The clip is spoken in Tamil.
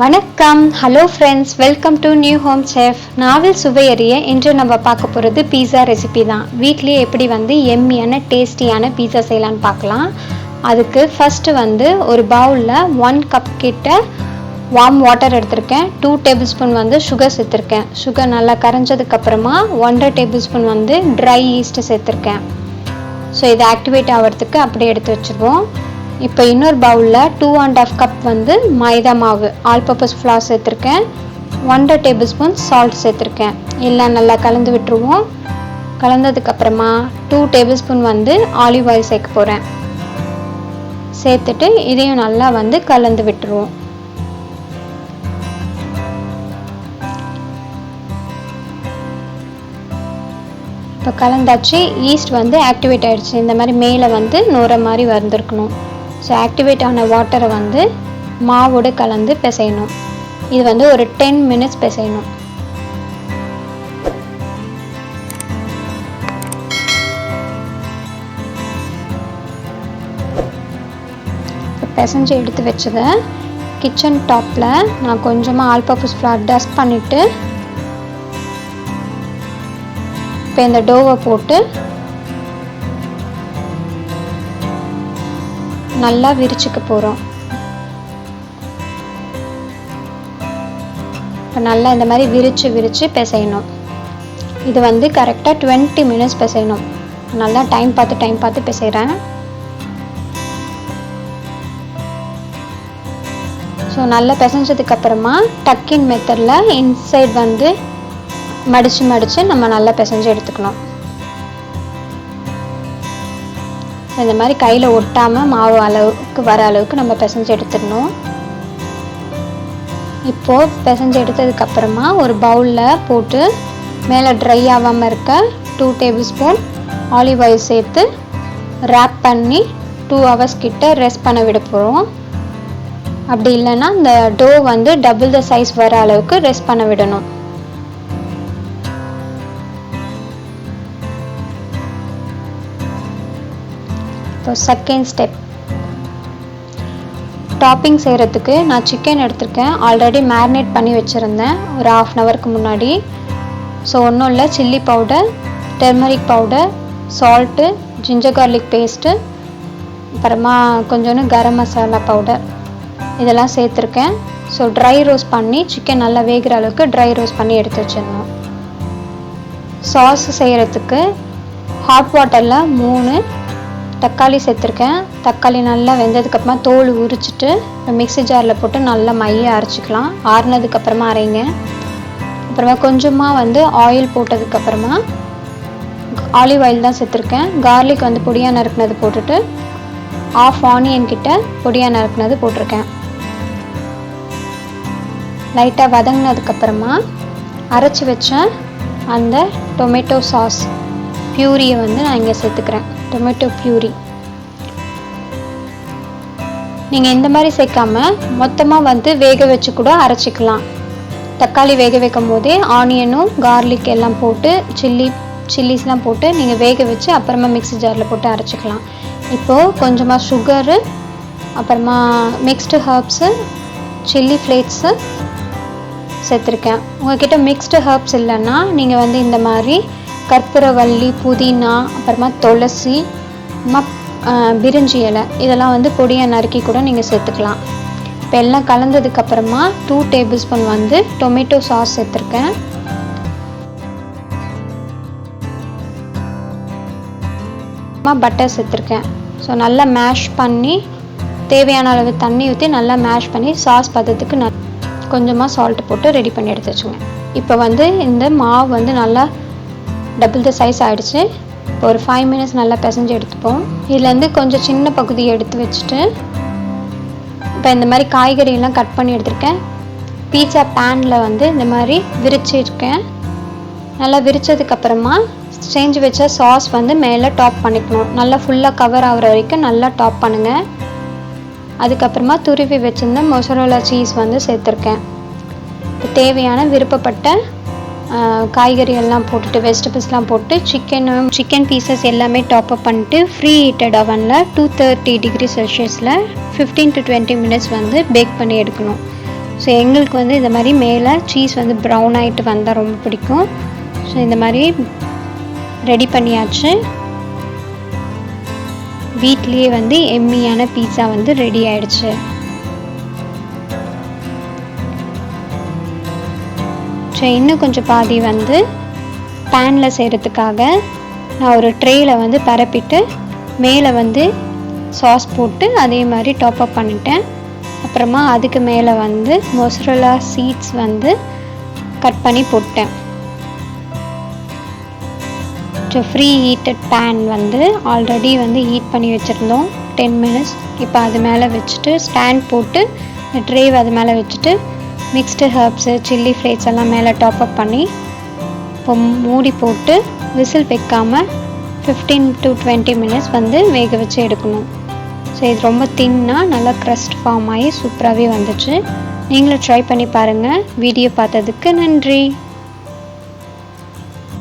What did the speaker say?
வணக்கம், hello friends, welcome to new home chef. நாவல் சுவையறிய இன்று நம்ம பார்க்க போகிறது பீஸா ரெசிபி தான். வீட்லேயே எப்படி எம்மியான டேஸ்டியான பீஸா செய்யலான்னு பார்க்கலாம். அதுக்கு ஃபஸ்ட்டு ஒரு பவுலில் 1 கப் கிட்ட வார்ம் வாட்டர் எடுத்திருக்கேன். 2 டேபிள் ஸ்பூன் சுகர் சேர்த்துருக்கேன். சுகர் நல்லா கரைஞ்சதுக்கப்புறமா 1.5 டேபிள் ஸ்பூன் ட்ரை ஈஸ்ட்டு சேர்த்துருக்கேன். ஸோ இதை ஆக்டிவேட் ஆகிறதுக்கு அப்படியே எடுத்து வச்சுருவோம். இப்போ இன்னொரு பவுலில் 2.5 கப் மைதா மாவு ஆல் பர்பஸ் ஃப்ளார் சேர்த்துருக்கேன். 1.5 டேபிள் ஸ்பூன் சால்ட் சேர்த்துருக்கேன். எல்லாம் நல்லா கலந்து விட்டுருவோம். கலந்ததுக்கப்புறமா 2 டேபிள் ஸ்பூன் ஆலிவ் ஆயில் சேர்க்க போகிறேன். சேர்த்துட்டு இதையும் நல்லா கலந்து விட்டுருவோம். இப்போ கலந்தாச்சு. ஈஸ்ட் ஆக்டிவேட் ஆகிடுச்சு. இந்த மாதிரி மேலே நூற மாதிரி வந்திருக்கணும். ஸோ ஆக்டிவேட் ஆன வாட்டரை மாவோடு கலந்து பிசையணும். இது ஒரு 10 மினிட்ஸ் பிசையணும். பிசைஞ்சு எடுத்து வச்சதை கிச்சன் டாப்பில் நான் கொஞ்சமாக ஆல் பர்பஸ் ஃப்ளார் டஸ்ட் பண்ணிவிட்டு இப்போ இந்த டோவை போட்டு நல்லா விரிச்சுக்க போகிறோம். இப்போ நல்லா இந்த மாதிரி விரித்து பிசையணும். இது கரெக்டாக 20 மினிட்ஸ் பிசையணும். நல்லா டைம் பார்த்து பிசைகிறேன். ஸோ நல்லா பிசைஞ்சதுக்கப்புறமா டக்கின் மெத்தடில் இன்சைட் மடித்து நம்ம நல்லா பிசைஞ்சு எடுத்துக்கணும். இந்த மாதிரி கையில் ஒட்டாமல் மாவு அளவுக்கு வர அளவுக்கு நம்ம பிசைஞ்சு எடுத்துடணும். இப்போது பிசைஞ்சு எடுத்ததுக்கப்புறமா ஒரு பவுலில் போட்டு மேலே ட்ரை ஆகாமல் இருக்க 2 டேபிள் ஸ்பூன் ஆலிவ் ஆயில் சேர்த்து ரேப் பண்ணி 2 ஹவர்ஸ் கிட்ட ரெஸ்ட் பண்ண விட போகிறோம். அப்படி இல்லைன்னா இந்த டோ டபுள் த சைஸ் வர அளவுக்கு ரெஸ்ட் பண்ண விடணும். இப்போ செகண்ட் ஸ்டெப், டாப்பிங் செய்கிறதுக்கு நான் சிக்கன் எடுத்திருக்கேன். ஆல்ரெடி மேரினேட் பண்ணி வச்சுருந்தேன் ஒரு 1/2 ஹவருக்கு முன்னாடி. ஸோ ஒன்றும் இல்லை, chilli powder, turmeric powder, salt, ginger garlic paste, அப்புறமா கொஞ்சோண்டு கரம் மசாலா பவுடர் இதெல்லாம் சேர்த்துருக்கேன். ஸோ ட்ரை ரோஸ்ட் பண்ணி சிக்கன் நல்லா வேகிற அளவுக்கு ட்ரை ரோஸ்ட் பண்ணி எடுத்து வச்சிடணும். சாஸ் செய்கிறதுக்கு ஹாட் வாட்டரில் 3 தக்காளி சேர்த்துருக்கேன். தக்காளி நல்லா வெந்ததுக்கப்புறமா தோல் உரிச்சிட்டு மிக்ஸி ஜாரில் போட்டு நல்லா மைய அரைச்சிக்கலாம். ஆறுனதுக்கப்புறமா அரைங்க. அப்புறமா கொஞ்சமாக ஆயில் போட்டதுக்கப்புறமா ஆலிவ் ஆயில் தான் சேர்த்துருக்கேன். கார்லிக் பொடியாக நறுக்குனது போட்டுட்டு 1/2 ஆனியன் கிட்ட பொடியாக நறுக்குனது போட்டிருக்கேன். லைட்டாக வதங்கினதுக்கப்புறமா அரைச்சி வச்ச அந்த டொமேட்டோ சாஸ் பியூரியை நான் இங்கே சேர்த்துக்கிறேன். டொமேட்டோ பியூரி நீங்கள் இந்த மாதிரி சேர்க்காம மொத்தமாக வேக வச்சு கூட அரைச்சிக்கலாம். தக்காளி வேக வைக்கும் போதே ஆனியனும் கார்லிக் எல்லாம் போட்டு சில்லிஸ்லாம் போட்டு நீங்கள் வேக வச்சு அப்புறமா மிக்ஸி ஜாரில் போட்டு அரைச்சிக்கலாம். இப்போது கொஞ்சமாக சுகரு, அப்புறமா மிக்ஸ்டு ஹர்ப்ஸு, சில்லி ஃப்ளேக்ஸு சேர்த்துருக்கேன். உங்கள்கிட்ட மிக்ஸ்டு ஹர்ப்ஸ் இல்லைன்னா நீங்கள் இந்த மாதிரி கற்பூரவள்ளி, புதினா, அப்புறமா துளசி, பிரிஞ்சி இலை இதெல்லாம் பொடியாக நறுக்கி கூட நீங்கள் சேர்த்துக்கலாம். இப்போ எல்லாம் கலந்ததுக்கப்புறமா 2 டேபிள் ஸ்பூன் டொமேட்டோ சாஸ் சேர்த்துருக்கேன். பட்டர் சேர்த்துருக்கேன். ஸோ நல்லா மேஷ் பண்ணி தேவையான அளவு தண்ணி ஊற்றி நல்லா மேஷ் பண்ணி சாஸ் பதத்துக்கு கொஞ்சமாக சால்ட் போட்டு ரெடி பண்ணி எடுத்து வச்சுங்க. இப்போ இந்த மாவு நல்லா டபுள் த சைஸ் ஆகிடுச்சு. இப்போ ஒரு 5 மினிட்ஸ் நல்லா பிசைஞ்சு எடுத்துப்போம். இதுலேருந்து கொஞ்சம் சின்ன பகுதியை எடுத்து வச்சுட்டு இப்போ இந்த மாதிரி காய்கறியெல்லாம் கட் பண்ணி எடுத்துருக்கேன். பீட்சா பேனில் இந்த மாதிரி விரிச்சிருக்கேன். நல்லா விரிச்சதுக்கப்புறமா செஞ்சு வச்ச சாஸ் மேலே டாப் பண்ணிக்கணும். நல்லா ஃபுல்லாக கவர் ஆகிற வரைக்கும் நல்லா டாப் பண்ணுங்கள். அதுக்கப்புறமா துருவி வச்சுருந்த மொசரல்லா சீஸ் சேர்த்துருக்கேன். இப்போ தேவையான விருப்பப்பட்ட காய்கறி எல்லாம் போட்டுட்டு வெஜிடபிள்ஸ்லாம் போட்டு சிக்கன் பீசஸ் எல்லாமே டாப் அப் பண்ணிட்டு ஃப்ரீ ஹீட்டட் அவனில் 230 டிகிரி செல்சியஸில் 15 to 20 மினிட்ஸ் பேக் பண்ணி எடுக்கணும். ஸோ எங்களுக்கு வந்து இந்த மாதிரி மேலே சீஸ் வந்து ப்ரௌன் ஆகிட்டு வந்தால் ரொம்ப பிடிக்கும். ஸோ இந்த மாதிரி ரெடி பண்ணியாச்சு. வீட்லேயே வந்து எம்மியான பீட்சா வந்து ரெடி ஆயிடுச்சு. ஸோ இன்னும் கொஞ்சம் பாதி வந்து பேனில் செய்கிறதுக்காக நான் ஒரு ட்ரேயில் வந்து பரப்பிட்டு மேலே வந்து சாஸ் போட்டு அதே மாதிரி டாப்அப் பண்ணிட்டேன். அப்புறமா அதுக்கு மேலே வந்து மொசரல்லா சீட்ஸ் வந்து கட் பண்ணி போட்டேன். ஸோ ஃப்ரீ ஹீட்டட் பேன் வந்து ஆல்ரெடி வந்து ஹீட் பண்ணி வச்சுருந்தோம் 10 minutes. இப்போ அது மேலே வச்சுட்டு ஸ்டாண்ட் போட்டு இந்த ட்ரேவை அது மேலே வச்சுட்டு மிக்ஸ்டு ஹர்ப்ஸு சில்லி ஃப்ளேக்ஸ் எல்லாம் மேலே டாப்அப் பண்ணி இப்போ மூடி போட்டு விசில் வைக்காமல் 15 to 20 minutes வந்து வேக வச்சு எடுக்கணும். ஸோ இது ரொம்ப தின்னாக நல்லா க்ரஸ்ட் ஃபார்ம் ஆகி சூப்பராகவே வந்துச்சு. நீங்களும் ட்ரை பண்ணி பாருங்கள். வீடியோ பார்த்ததுக்கு நன்றி.